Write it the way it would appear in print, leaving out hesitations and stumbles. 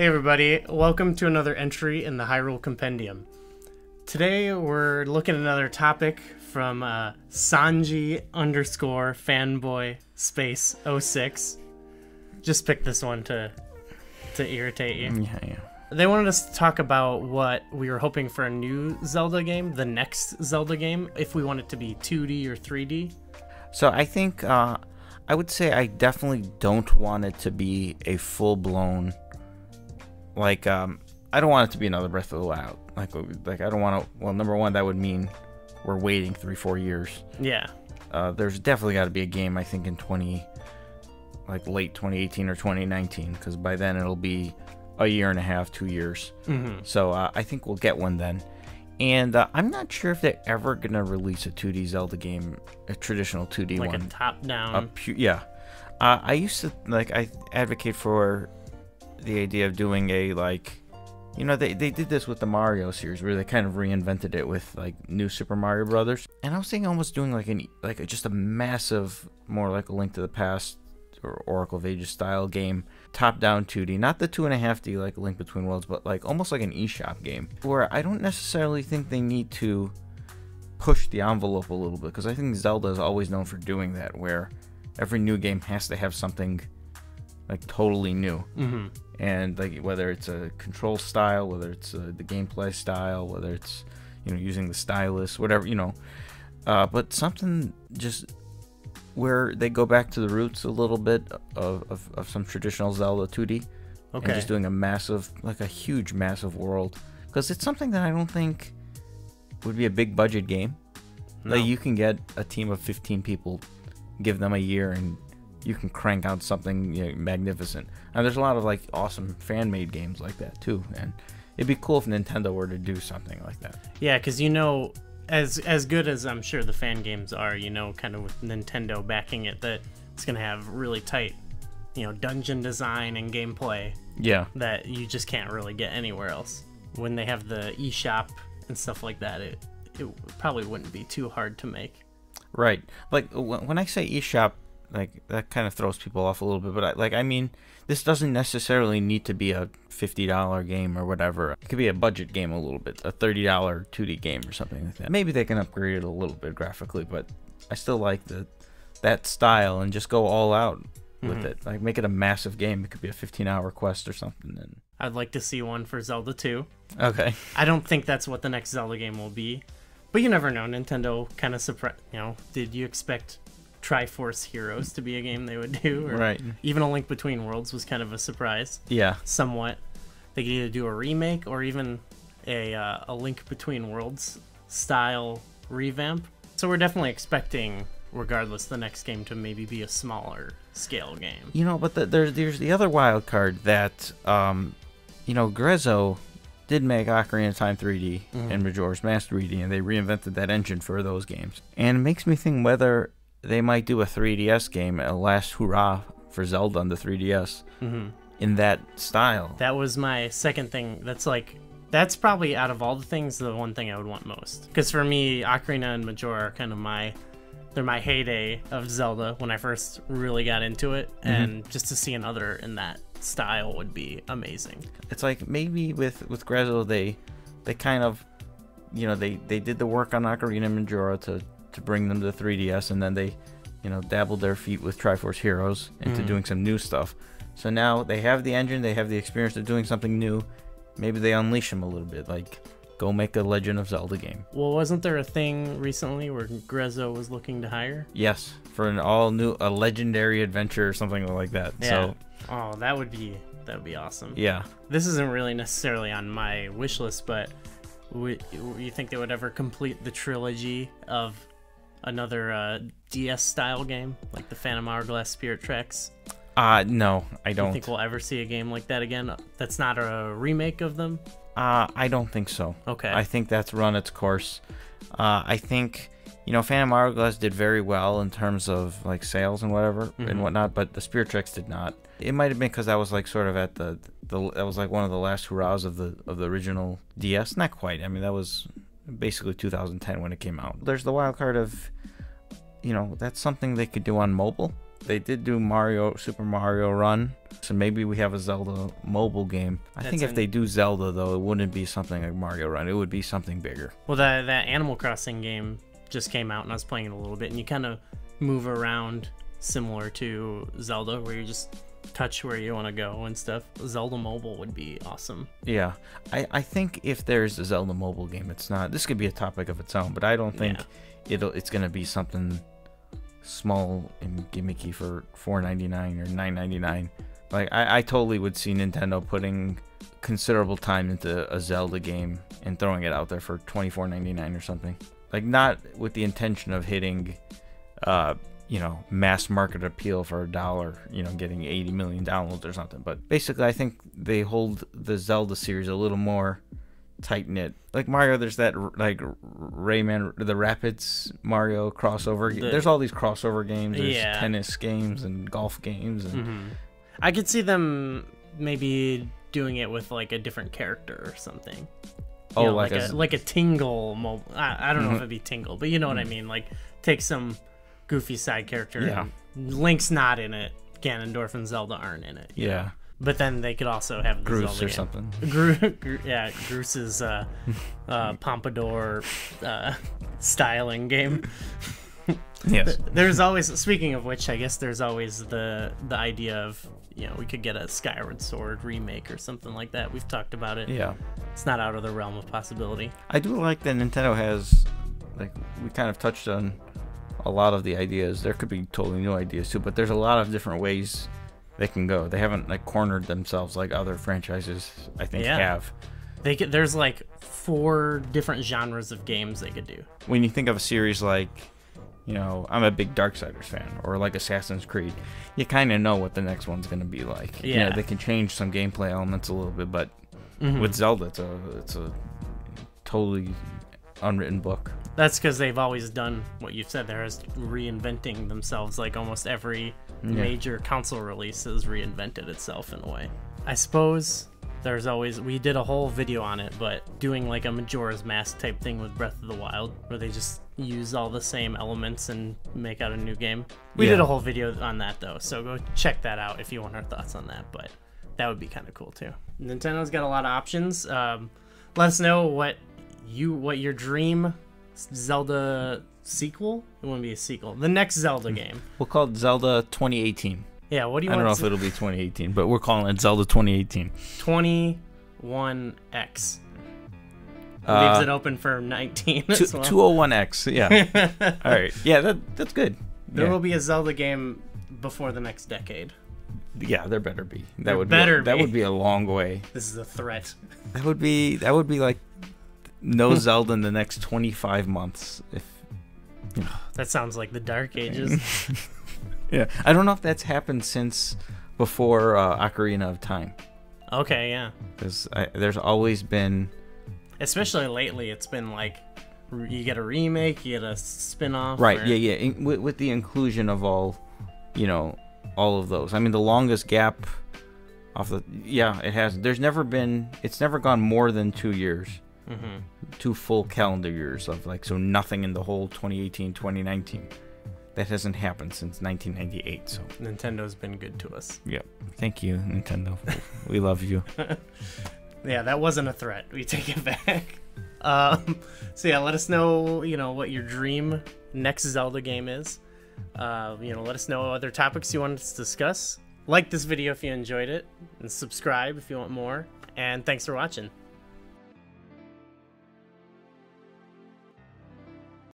Hey everybody, welcome to another entry in the Hyrule Compendium. Today we're looking at another topic from Sanji underscore fanboy space 06. Just picked this one to irritate you. Yeah. They wanted us to talk about what we were hoping for a new Zelda game, the next Zelda game, if we want it to be 2D or 3D. So I think I would say I definitely don't want it to be a full-blown, like, I don't want it to be another Breath of the Wild. Like I don't want to, well, number one, that would mean we're waiting 3-4 years. Yeah. There's definitely got to be a game, I think, in late 2018 or 2019, because by then it'll be a year and a half, 2 years. Mm-hmm. So I think we'll get one then. And I'm not sure if they're ever going to release a 2D Zelda game, a traditional 2D one. Like a top-down. Yeah. I used to, I advocate for the idea of doing a, they did this with the Mario series, where they kind of reinvented it with, New Super Mario Brothers. And I was thinking almost doing, just a massive, more like a Link to the Past or Oracle of Ages style game, top-down 2D, not the 2.5D like Link Between Worlds, but almost like an eShop game, where I don't necessarily think they need to push the envelope a little bit, because I think Zelda is always known for doing that, where every new game has to have something totally new. Mm-hmm. And whether it's a control style, whether it's the gameplay style, whether it's using the stylus, whatever, but something just where they go back to the roots a little bit of some traditional Zelda 2D. Okay. And just doing a massive, a huge massive world, because it's something that I don't think would be a big budget game. No. You can get a team of 15 people, give them a year, and you can crank out something magnificent. And there's a lot of awesome fan-made games like that too, and it'd be cool if Nintendo were to do something like that. Yeah, because as good as I'm sure the fan games are, kind of with Nintendo backing it, that it's gonna have really tight, dungeon design and gameplay. Yeah. That you just can't really get anywhere else. When they have the eShop and stuff like that, it probably wouldn't be too hard to make. Right. When I say eShop, that kind of throws people off a little bit, but I mean, this doesn't necessarily need to be a $50 game or whatever. It could be a budget game a little bit, a $30 2D game or something like that. Maybe they can upgrade it a little bit graphically, but I still like that style, and just go all out with it. Make it a massive game. It could be a 15-hour quest or something. And I'd like to see one for Zelda 2. Okay. I don't think that's what the next Zelda game will be, but you never know. Nintendo kind of did you expect Triforce Heroes to be a game they would do? Or right. Even A Link Between Worlds was kind of a surprise. Yeah. Somewhat. They could either do a remake or even a Link Between Worlds style revamp. So we're definitely expecting, regardless, the next game to maybe be a smaller scale game. But there's the other wild card that, Grezzo did make Ocarina of Time 3D and Majora's Mask 3D, and they reinvented that engine for those games. And it makes me think whether they might do a 3DS game, a last hurrah for Zelda on the 3DS, in that style. That was my second thing. That's probably, out of all the things, the one thing I would want most. Because for me, Ocarina and Majora are kind of they're my heyday of Zelda when I first really got into it, and just to see another in that style would be amazing. It's maybe with Grezzo, they kind of, they did the work on Ocarina and Majora to bring them to the 3DS, and then they, dabbled their feet with Triforce Heroes into doing some new stuff. So now they have the engine, they have the experience of doing something new. Maybe they unleash them a little bit, go make a Legend of Zelda game. Well, wasn't there a thing recently where Grezzo was looking to hire? Yes, for a legendary adventure or something like that. Yeah. So, oh, that would be awesome. Yeah. This isn't really necessarily on my wish list, but you think they would ever complete the trilogy of another DS style game, like the Phantom Hourglass Spirit Tracks? No, I don't. You think we'll ever see a game like that again? That's not a remake of them? I don't think so. Okay. I think that's run its course. I think, Phantom Hourglass did very well in terms of sales and whatever and whatnot, but the Spirit Tracks did not. It might have been because I was sort of at that was one of the last hurrahs of the original DS. Not quite. I mean, that was basically 2010 when it came out. There's the wild card of, that's something they could do on mobile. They did do Super Mario Run, so maybe we have a Zelda mobile game. I think if they do Zelda, though, it wouldn't be something like Mario Run. It would be something bigger. Well, that Animal Crossing game just came out, and I was playing it a little bit, and you kind of move around similar to Zelda, where you just touch where you want to go and stuff. Zelda mobile would be awesome. Yeah, I think if there's a Zelda mobile game, it's not. This could be a topic of its own, but I don't think it's gonna be something small and gimmicky for $4.99 or $9.99. Like I totally would see Nintendo putting considerable time into a Zelda game and throwing it out there for $24.99 or something. Like, not with the intention of hitting mass market appeal for $1, getting 80 million downloads or something. But basically, I think they hold the Zelda series a little more tight-knit. Like Mario, there's that, like, Rayman, the Rapids Mario crossover. There's all these crossover games. There's tennis games and golf games. And I could see them maybe doing it with, like, a different character or something. You know, like a Tingle mobile. I don't know if it'd be Tingle, but you know what I mean. Like, take some goofy side character. Yeah. Link's not in it. Ganondorf and Zelda aren't in it. Yeah. But then they could also have the Groose Zelda or game. something. Groose's pompadour styling game. Yes. There's always, speaking of which, I guess there's always the idea of, we could get a Skyward Sword remake or something like that. We've talked about it. Yeah. It's not out of the realm of possibility. I do like that Nintendo has, like, we kind of touched on a lot of the ideas. There could be totally new ideas too, but there's a lot of different ways they can go. They haven't, like, cornered themselves like other franchises, I think, have. There's like 4 different genres of games they could do. When you think of a series like, I'm a big Darksiders fan, or like Assassin's Creed, you kind of know what the next one's going to be like. Yeah. They can change some gameplay elements a little bit, but with Zelda, it's a totally unwritten book. That's because they've always done what you've said. They're just reinventing themselves. Like, almost every major console release has reinvented itself in a way. I suppose there's always, we did a whole video on it, but doing like a Majora's Mask type thing with Breath of the Wild, where they just use all the same elements and make out a new game. We did a whole video on that, though, so go check that out if you want our thoughts on that, but that would be kind of cool too. Nintendo's got a lot of options. Let us know what your dream Zelda sequel. It wouldn't be a sequel. The next Zelda game. We'll call it Zelda 2018. Yeah, what do you want? I don't know if it'll be 2018, but we're calling it Zelda 2018. 21X. Leaves it open for 19 as well. 201X, yeah. All right. Yeah, that's good. There will be a Zelda game before the next decade. Yeah, there better be. That would be a long way. This is a threat. That would be like no Zelda in the next 25 months. That sounds like the Dark Ages. Yeah, I don't know if that's happened since before Ocarina of Time. Okay, yeah. Because there's always been, especially lately, it's been like you get a remake, you get a spin-off. Right? Yeah. With the inclusion of all of those. I mean, the longest gap it has. It's never gone more than 2 years. 2 full calendar years of nothing in the whole 2018, 2019. That hasn't happened since 1998. So Nintendo's been good to us. Yep. Thank you, Nintendo. We love you. Yeah, that wasn't a threat. We take it back. So yeah, let us know, what your dream next Zelda game is. Let us know other topics you want us to discuss. Like this video if you enjoyed it, and subscribe if you want more. And thanks for watching.